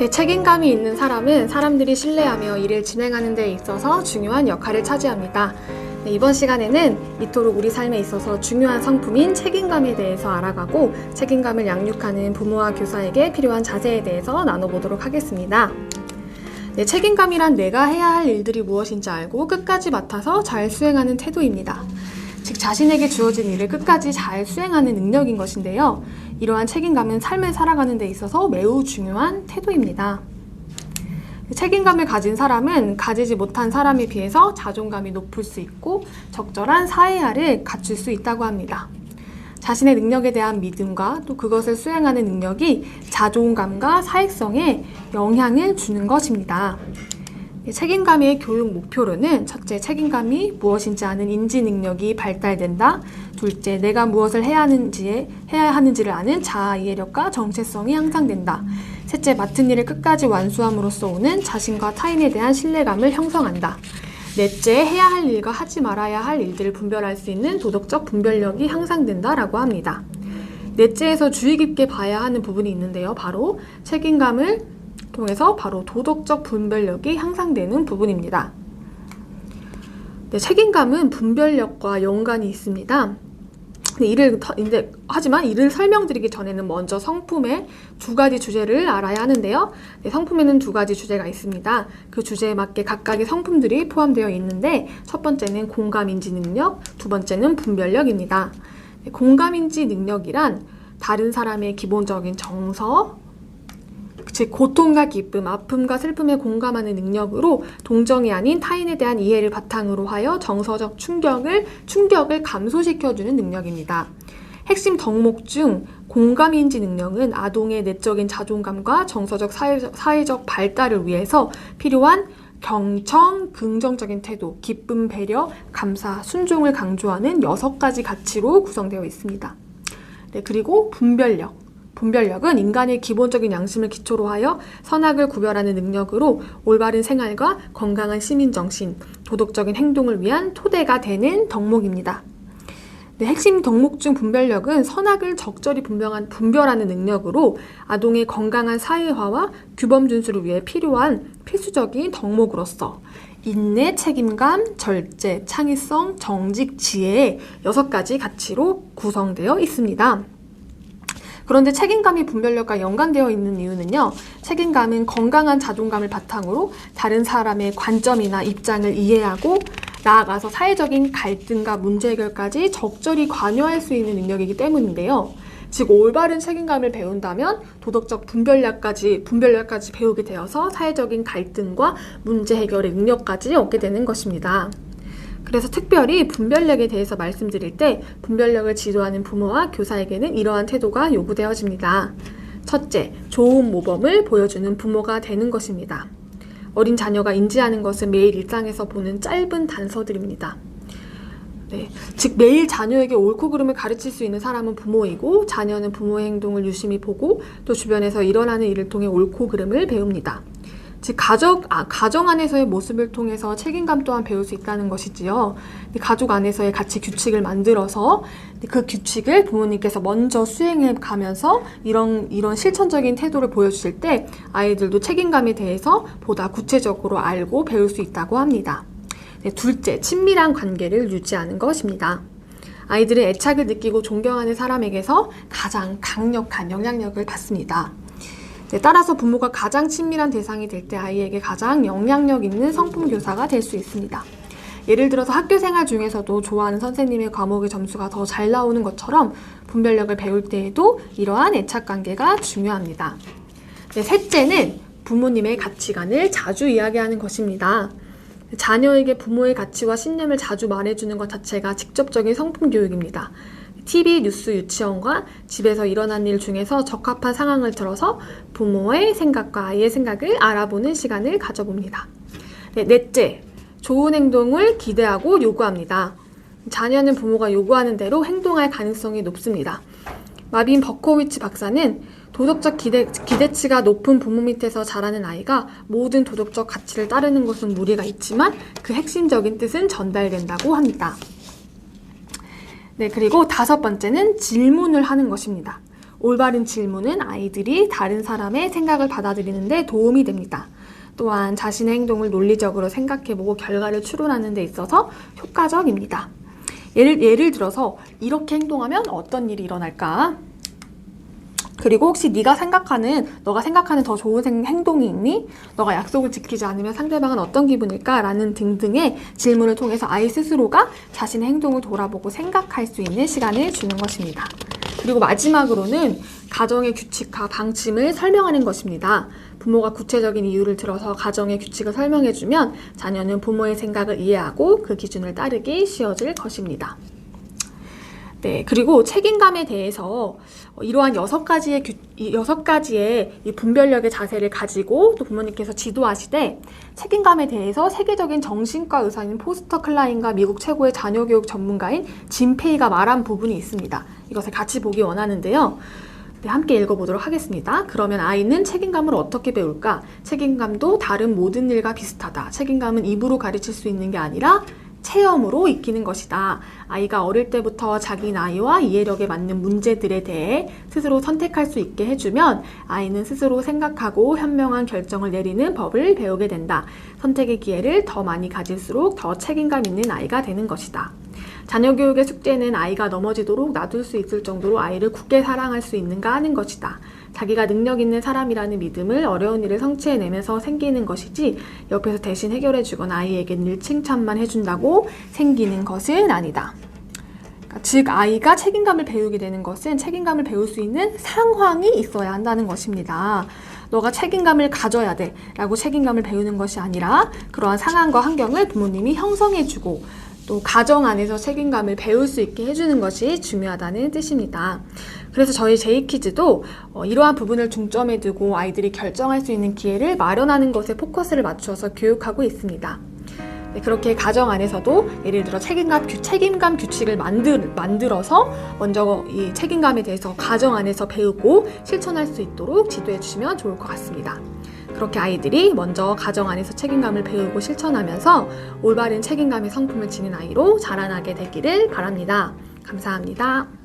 책임감이 있는 사람은 사람들이 신뢰하며 일을 진행하는 데 있어서 중요한 역할을 차지합니다. 이번 시간에는 이토록 우리 삶에 있어서 중요한 성품인 책임감에 대해서 알아가고 책임감을 양육하는 부모와 교사에게 필요한 자세에 대해서 나눠보도록 하겠습니다. 책임감이란 내가 해야 할 일들이 무엇인지 알고 끝까지 맡아서 잘 수행하는 태도입니다. 즉 자신에게 주어진 일을 끝까지 잘 수행하는 능력인 것인데요. 이러한 책임감은 삶을 살아가는 데 있어서 매우 중요한 태도입니다. 책임감을 가진 사람은 가지지 못한 사람에 비해서 자존감이 높을 수 있고 적절한 사회화를 갖출 수 있다고 합니다. 자신의 능력에 대한 믿음과 또 그것을 수행하는 능력이 자존감과 사익성에 영향을 주는 것입니다. 책임감의 교육 목표로는 첫째, 책임감이 무엇인지 아는 인지 능력이 발달된다. 둘째, 내가 무엇을 해야 하는지를 아는 자아 이해력과 정체성이 향상된다. 셋째, 맡은 일을 끝까지 완수함으로써 오는 자신과 타인에 대한 신뢰감을 형성한다. 넷째, 해야 할 일과 하지 말아야 할 일들을 분별할 수 있는 도덕적 분별력이 향상된다라고 합니다. 넷째에서 주의 깊게 봐야 하는 부분이 있는데요. 바로 책임감을 통해서 바로 도덕적 분별력이 향상되는 부분입니다. 책임감은 분별력과 연관이 있습니다. 하지만 이를 설명드리기 전에는 먼저 성품의 두 가지 주제를 알아야 하는데요. 성품에는 두 가지 주제가 있습니다. 그 주제에 맞게 각각의 성품들이 포함되어 있는데 첫 번째는 공감인지 능력, 두 번째는 분별력입니다. 공감인지 능력이란 다른 사람의 기본적인 정서, 즉 고통과 기쁨, 아픔과 슬픔에 공감하는 능력으로 동정이 아닌 타인에 대한 이해를 바탕으로 하여 정서적 충격을 감소시켜주는 능력입니다. 핵심 덕목 중 공감인지 능력은 아동의 내적인 자존감과 정서적 사회적 발달을 위해서 필요한 경청, 긍정적인 태도, 기쁨, 배려, 감사, 순종을 강조하는 6가지 가치로 구성되어 있습니다. 그리고 분별력은 인간의 기본적인 양심을 기초로 하여 선악을 구별하는 능력으로 올바른 생활과 건강한 시민정신, 도덕적인 행동을 위한 토대가 되는 덕목입니다. 핵심 덕목 중 분별력은 선악을 적절히 분별하는 능력으로 아동의 건강한 사회화와 규범 준수를 위해 필요한 필수적인 덕목으로서 인내, 책임감, 절제, 창의성, 정직, 지혜의 6가지 가치로 구성되어 있습니다. 그런데 책임감이 분별력과 연관되어 있는 이유는요. 책임감은 건강한 자존감을 바탕으로 다른 사람의 관점이나 입장을 이해하고 나아가서 사회적인 갈등과 문제 해결까지 적절히 관여할 수 있는 능력이기 때문인데요. 즉 올바른 책임감을 배운다면 도덕적 분별력까지 배우게 되어서 사회적인 갈등과 문제 해결의 능력까지 얻게 되는 것입니다. 그래서 특별히 분별력에 대해서 말씀드릴 때 분별력을 지도하는 부모와 교사에게는 이러한 태도가 요구되어집니다. 첫째, 좋은 모범을 보여주는 부모가 되는 것입니다. 어린 자녀가 인지하는 것은 매일 일상에서 보는 짧은 단서들입니다. 즉 매일 자녀에게 옳고 그름을 가르칠 수 있는 사람은 부모이고 자녀는 부모의 행동을 유심히 보고 또 주변에서 일어나는 일을 통해 옳고 그름을 배웁니다. 즉 가정 안에서의 모습을 통해서 책임감 또한 배울 수 있다는 것이지요. 가족 안에서의 가치 규칙을 만들어서 그 규칙을 부모님께서 먼저 수행해 가면서 이런 실천적인 태도를 보여주실 때 아이들도 책임감에 대해서 보다 구체적으로 알고 배울 수 있다고 합니다. 둘째, 친밀한 관계를 유지하는 것입니다. 아이들은 애착을 느끼고 존경하는 사람에게서 가장 강력한 영향력을 받습니다. 따라서 부모가 가장 친밀한 대상이 될 때 아이에게 가장 영향력 있는 성품 교사가 될 수 있습니다. 예를 들어서 학교 생활 중에서도 좋아하는 선생님의 과목의 점수가 더 잘 나오는 것처럼 분별력을 배울 때에도 이러한 애착관계가 중요합니다. 셋째는 부모님의 가치관을 자주 이야기하는 것입니다. 자녀에게 부모의 가치와 신념을 자주 말해주는 것 자체가 직접적인 성품 교육입니다. TV, 뉴스, 유치원과 집에서 일어난 일 중에서 적합한 상황을 들어서 부모의 생각과 아이의 생각을 알아보는 시간을 가져봅니다. 넷째, 좋은 행동을 기대하고 요구합니다. 자녀는 부모가 요구하는 대로 행동할 가능성이 높습니다. 마빈 버코위치 박사는 도덕적 기대치가 높은 부모 밑에서 자라는 아이가 모든 도덕적 가치를 따르는 것은 무리가 있지만 그 핵심적인 뜻은 전달된다고 합니다. 그리고 5번째는 질문을 하는 것입니다. 올바른 질문은 아이들이 다른 사람의 생각을 받아들이는 데 도움이 됩니다. 또한 자신의 행동을 논리적으로 생각해보고 결과를 추론하는 데 있어서 효과적입니다. 예를 들어서 이렇게 행동하면 어떤 일이 일어날까? 그리고 혹시 너가 생각하는 더 좋은 행동이 있니? 너가 약속을 지키지 않으면 상대방은 어떤 기분일까? 라는 등등의 질문을 통해서 아이 스스로가 자신의 행동을 돌아보고 생각할 수 있는 시간을 주는 것입니다. 그리고 마지막으로는 가정의 규칙과 방침을 설명하는 것입니다. 부모가 구체적인 이유를 들어서 가정의 규칙을 설명해주면 자녀는 부모의 생각을 이해하고 그 기준을 따르기 쉬워질 것입니다. 네, 그리고 책임감에 대해서 이러한 6가지의 이 분별력의 자세를 가지고 또 부모님께서 지도하시되 책임감에 대해서 세계적인 정신과 의사인 포스터 클라인과 미국 최고의 자녀교육 전문가인 짐 페이가 말한 부분이 있습니다. 이것을 같이 보기 원하는데요. 네, 함께 읽어보도록 하겠습니다. 그러면 아이는 책임감을 어떻게 배울까? 책임감도 다른 모든 일과 비슷하다. 책임감은 입으로 가르칠 수 있는 게 아니라 체험으로 익히는 것이다. 아이가 어릴 때부터 자기 나이와 이해력에 맞는 문제들에 대해 스스로 선택할 수 있게 해주면 아이는 스스로 생각하고 현명한 결정을 내리는 법을 배우게 된다. 선택의 기회를 더 많이 가질수록 더 책임감 있는 아이가 되는 것이다. 자녀교육의 숙제는 아이가 넘어지도록 놔둘 수 있을 정도로 아이를 굳게 사랑할 수 있는가 하는 것이다. 자기가 능력 있는 사람이라는 믿음을 어려운 일을 성취해내면서 생기는 것이지 옆에서 대신 해결해주거나 아이에게 늘 칭찬만 해준다고 생기는 것은 아니다. 즉 아이가 책임감을 배우게 되는 것은 책임감을 배울 수 있는 상황이 있어야 한다는 것입니다. 너가 책임감을 가져야 돼 라고 책임감을 배우는 것이 아니라 그러한 상황과 환경을 부모님이 형성해주고 또 가정 안에서 책임감을 배울 수 있게 해주는 것이 중요하다는 뜻입니다. 그래서 저희 제이키즈도 이러한 부분을 중점에 두고 아이들이 결정할 수 있는 기회를 마련하는 것에 포커스를 맞춰서 교육하고 있습니다. 네, 그렇게 가정 안에서도 예를 들어 책임감 규칙을 만들어서 먼저 이 책임감에 대해서 가정 안에서 배우고 실천할 수 있도록 지도해 주시면 좋을 것 같습니다. 그렇게 아이들이 먼저 가정 안에서 책임감을 배우고 실천하면서 올바른 책임감의 성품을 지닌 아이로 자라나게 되기를 바랍니다. 감사합니다.